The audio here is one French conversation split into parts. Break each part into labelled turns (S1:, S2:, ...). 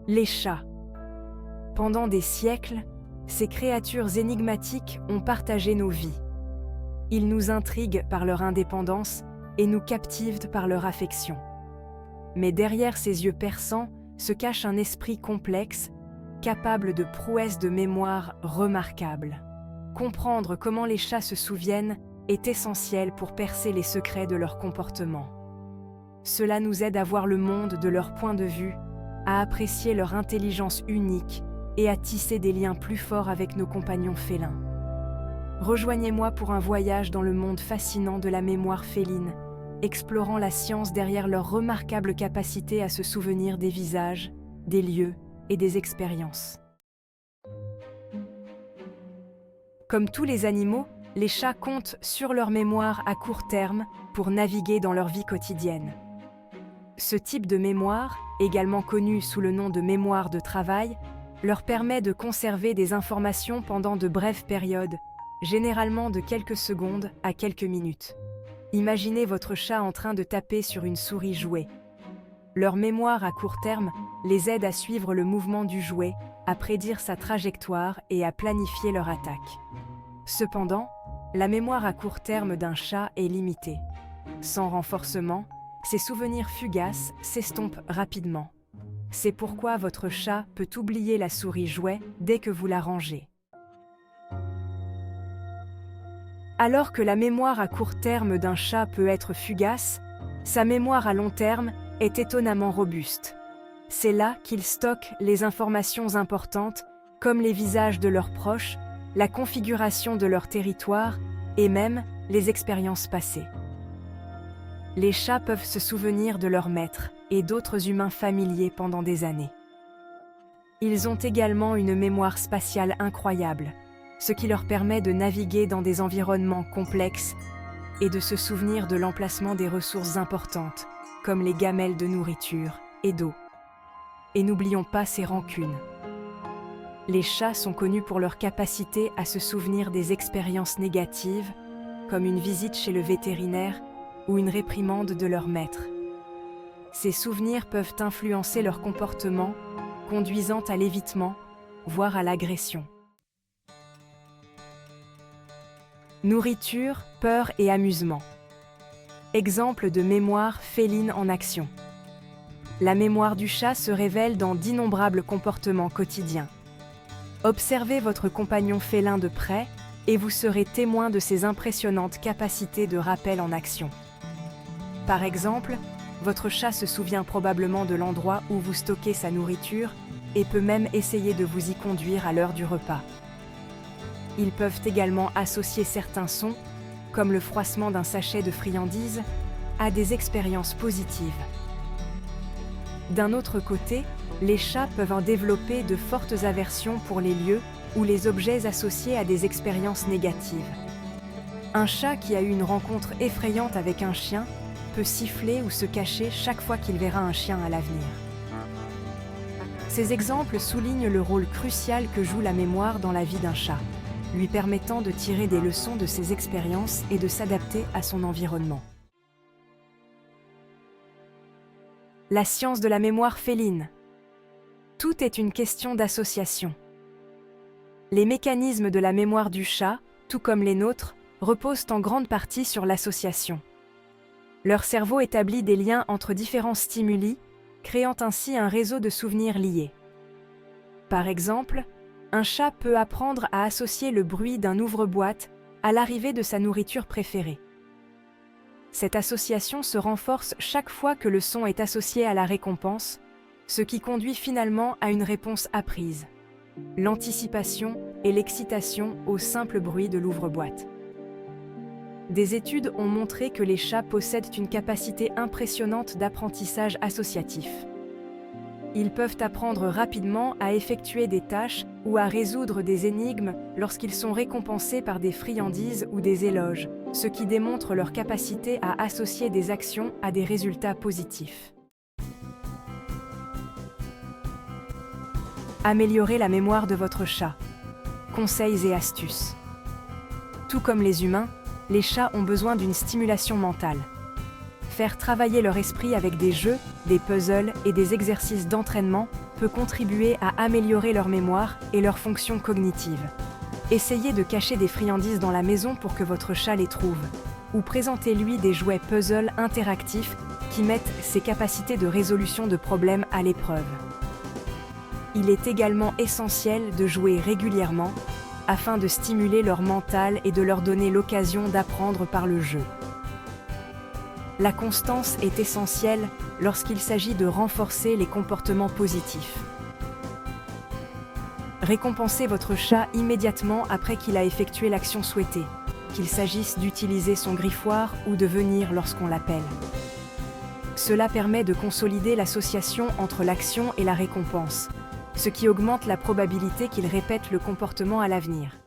S1: Les chats. Pendant des siècles, ces créatures énigmatiques ont partagé nos vies. Ils nous intriguent par leur indépendance et nous captivent par leur affection. Mais derrière ces yeux perçants se cache un esprit complexe, capable de prouesses de mémoire remarquables. Comprendre comment les chats se souviennent est essentiel pour percer les secrets de leur comportement. Cela nous aide à voir le monde de leur point de vue, à apprécier leur intelligence unique et à tisser des liens plus forts avec nos compagnons félins. Rejoignez-moi pour un voyage dans le monde fascinant de la mémoire féline, explorant la science derrière leur remarquable capacité à se souvenir des visages, des lieux et des expériences. Comme tous les animaux, les chats comptent sur leur mémoire à court terme pour naviguer dans leur vie quotidienne. Ce type de mémoire, également connu sous le nom de mémoire de travail, leur permet de conserver des informations pendant de brèves périodes, généralement de quelques secondes à quelques minutes. Imaginez votre chat en train de taper sur une souris jouet. Leur mémoire à court terme les aide à suivre le mouvement du jouet, à prédire sa trajectoire et à planifier leur attaque. Cependant, la mémoire à court terme d'un chat est limitée. Sans renforcement, ses souvenirs fugaces s'estompent rapidement. C'est pourquoi votre chat peut oublier la souris jouet dès que vous la rangez. Alors que la mémoire à court terme d'un chat peut être fugace, sa mémoire à long terme est étonnamment robuste. C'est là qu'il stocke les informations importantes, comme les visages de leurs proches, la configuration de leur territoire et même les expériences passées. Les chats peuvent se souvenir de leur maître et d'autres humains familiers pendant des années. Ils ont également une mémoire spatiale incroyable, ce qui leur permet de naviguer dans des environnements complexes et de se souvenir de l'emplacement des ressources importantes, comme les gamelles de nourriture et d'eau. Et n'oublions pas ces rancunes. Les chats sont connus pour leur capacité à se souvenir des expériences négatives, comme une visite chez le vétérinaire ou une réprimande de leur maître. Ces souvenirs peuvent influencer leur comportement, conduisant à l'évitement, voire à l'agression. Nourriture, peur et amusement. Exemple de mémoire féline en action. La mémoire du chat se révèle dans d'innombrables comportements quotidiens. Observez votre compagnon félin de près et vous serez témoin de ses impressionnantes capacités de rappel en action. Par exemple, votre chat se souvient probablement de l'endroit où vous stockez sa nourriture et peut même essayer de vous y conduire à l'heure du repas. Ils peuvent également associer certains sons, comme le froissement d'un sachet de friandises, à des expériences positives. D'un autre côté, les chats peuvent en développer de fortes aversions pour les lieux ou les objets associés à des expériences négatives. Un chat qui a eu une rencontre effrayante avec un chien peut siffler ou se cacher chaque fois qu'il verra un chien à l'avenir. Ces exemples soulignent le rôle crucial que joue la mémoire dans la vie d'un chat, lui permettant de tirer des leçons de ses expériences et de s'adapter à son environnement. La science de la mémoire féline. Tout est une question d'association. Les mécanismes de la mémoire du chat, tout comme les nôtres, reposent en grande partie sur l'association. Leur cerveau établit des liens entre différents stimuli, créant ainsi un réseau de souvenirs liés. Par exemple, un chat peut apprendre à associer le bruit d'un ouvre-boîte à l'arrivée de sa nourriture préférée. Cette association se renforce chaque fois que le son est associé à la récompense, ce qui conduit finalement à une réponse apprise, l'anticipation et l'excitation au simple bruit de l'ouvre-boîte. Des études ont montré que les chats possèdent une capacité impressionnante d'apprentissage associatif. Ils peuvent apprendre rapidement à effectuer des tâches ou à résoudre des énigmes lorsqu'ils sont récompensés par des friandises ou des éloges, ce qui démontre leur capacité à associer des actions à des résultats positifs. Améliorez la mémoire de votre chat. Conseils et astuces. Tout comme les humains, les chats ont besoin d'une stimulation mentale. Faire travailler leur esprit avec des jeux, des puzzles et des exercices d'entraînement peut peut contribuer à améliorer leur mémoire et leur fonction cognitive. Essayez de cacher des friandises dans la maison pour que votre chat les trouve, ou présentez-lui des jouets puzzle interactifs qui mettent ses capacités de résolution de problèmes à l'épreuve. Il est également essentiel de jouer régulièrement afin de stimuler leur mental et de leur donner l'occasion d'apprendre par le jeu. La constance est essentielle lorsqu'il s'agit de renforcer les comportements positifs. Récompensez votre chat immédiatement après qu'il a effectué l'action souhaitée, qu'il s'agisse d'utiliser son griffoir ou de venir lorsqu'on l'appelle. Cela permet de consolider l'association entre l'action et la récompense, ce qui augmente la probabilité qu'il répète le comportement à l'avenir.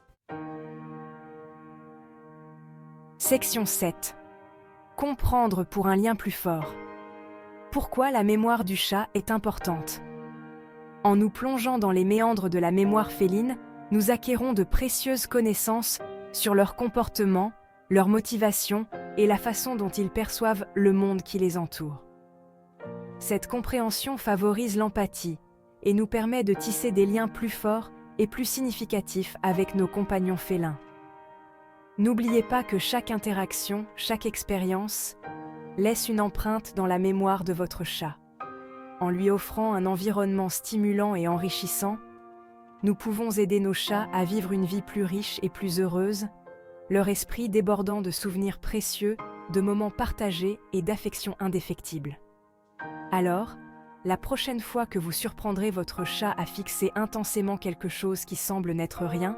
S1: Section 7. Comprendre pour un lien plus fort. Pourquoi la mémoire du chat est importante? En nous plongeant dans les méandres de la mémoire féline, nous acquérons de précieuses connaissances sur leur comportement, leur motivation et la façon dont ils perçoivent le monde qui les entoure. Cette compréhension favorise l'empathie et nous permet de tisser des liens plus forts et plus significatifs avec nos compagnons félins. N'oubliez pas que chaque interaction, chaque expérience, laisse une empreinte dans la mémoire de votre chat. En lui offrant un environnement stimulant et enrichissant, nous pouvons aider nos chats à vivre une vie plus riche et plus heureuse, leur esprit débordant de souvenirs précieux, de moments partagés et d'affections indéfectibles. Alors, la prochaine fois que vous surprendrez votre chat à fixer intensément quelque chose qui semble n'être rien,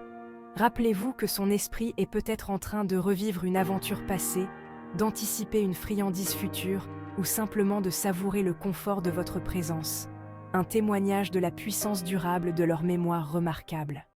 S1: rappelez-vous que son esprit est peut-être en train de revivre une aventure passée, d'anticiper une friandise future ou simplement de savourer le confort de votre présence, un témoignage de la puissance durable de leur mémoire remarquable.